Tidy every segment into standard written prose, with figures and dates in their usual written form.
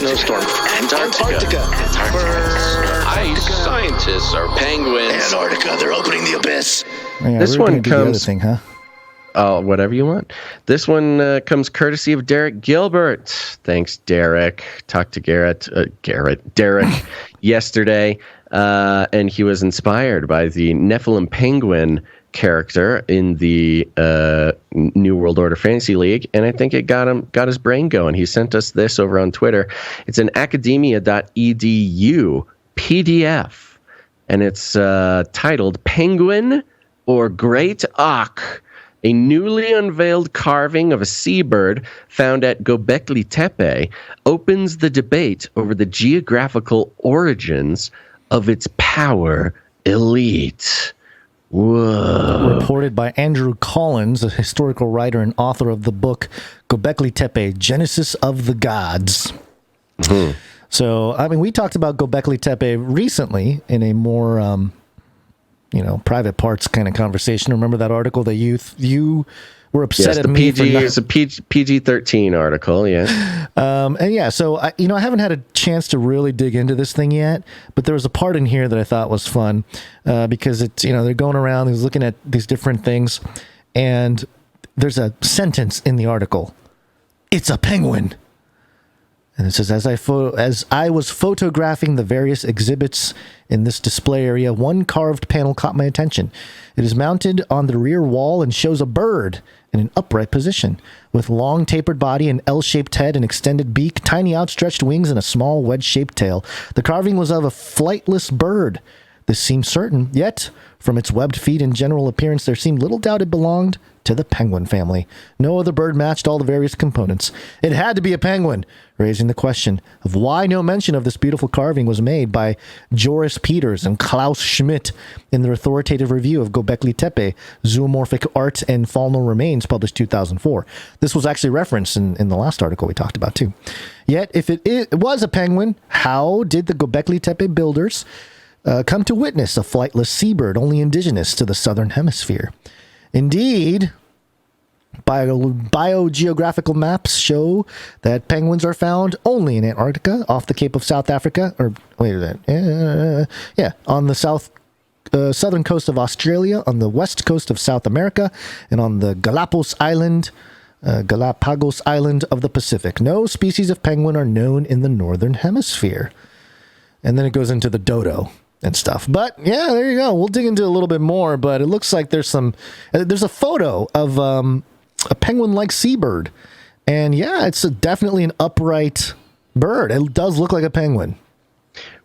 snowstorm. Antarctica. Ice scientists are penguins. Antarctica, they're opening the abyss. Yeah, This one comes. thing, huh? Oh, whatever you want. This one comes courtesy of Derek Gilbert. Thanks, Derek. Talked to Derek yesterday, and he was inspired by the Nephilim Penguin character in the New World Order Fantasy League, and I think it got his brain going. He sent us this over on Twitter. It's an academia.edu PDF, and it's titled "Penguin or Great Auk." A newly unveiled carving of a seabird found at Göbekli Tepe opens the debate over the geographical origins of its power elite. Whoa. Reported by Andrew Collins, a historical writer and author of the book Göbekli Tepe, Genesis of the Gods. Mm-hmm. So, I mean, we talked about Göbekli Tepe recently in a more... private parts kind of conversation. Remember that article that you were upset at me for? It's a PG-13 article, yeah. So I haven't had a chance to really dig into this thing yet, but there was a part in here that I thought was fun because it's, they're going around, he's looking at these different things, and there's a sentence in the article. It's a penguin. And it says, as I was photographing the various exhibits in this display area, one carved panel caught my attention. It is mounted on the rear wall and shows a bird in an upright position, with long tapered body, an L-shaped head, an extended beak, tiny outstretched wings, and a small wedge-shaped tail. The carving was of a flightless bird. This seemed certain, yet, from its webbed feet and general appearance, there seemed little doubt it belonged to the penguin family. No other bird matched all the various components. It had to be a penguin, raising the question of why no mention of this beautiful carving was made by Joris Peters and Klaus Schmidt in their authoritative review of Göbekli Tepe, Zoomorphic Art and Faunal Remains, published 2004. This was actually referenced in the last article we talked about, too. Yet, if it was a penguin, how did the Göbekli Tepe builders come to witness a flightless seabird only indigenous to the southern hemisphere? Indeed, biogeographical maps show that penguins are found only in Antarctica, off the Cape of South Africa, on the southern coast of Australia, on the west coast of South America, and on the Galapagos Island of the Pacific. No species of penguin are known in the northern hemisphere. And then it goes into the dodo and stuff. But yeah, there you go. We'll dig into a little bit more, but it looks like there's a photo of a penguin-like seabird. And yeah, it's definitely an upright bird. It does look like a penguin.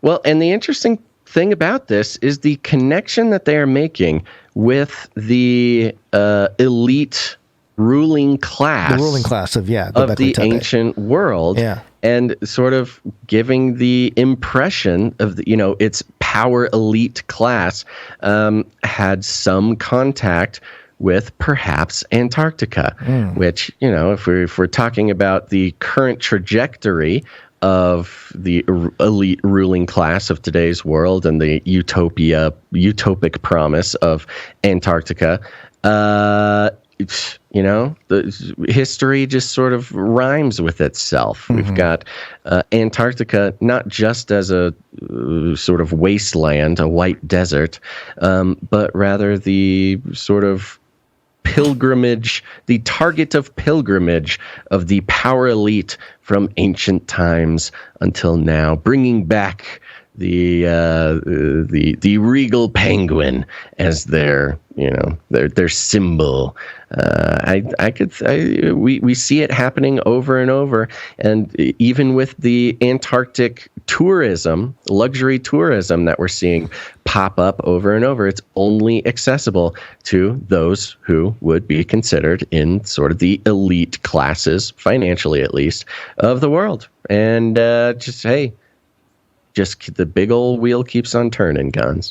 Well, and the interesting thing about this is the connection that they are making with the elite ruling class. The ruling class of the ancient world. Yeah. And sort of giving the impression of its power elite class had some contact with perhaps Antarctica, which, if we're talking about the current trajectory of the elite ruling class of today's world and the utopic promise of Antarctica, the history just sort of rhymes with itself. Mm-hmm. We've got Antarctica not just as a sort of wasteland, a white desert, but rather the sort of pilgrimage, the target of pilgrimage of the power elite from ancient times until now, bringing back the regal penguin as their symbol. We see it happening over and over, and even with the Antarctic tourism, luxury tourism that we're seeing pop up over and over, it's only accessible to those who would be considered in sort of the elite classes, financially at least, of the world. And just the big old wheel keeps on turning, guns.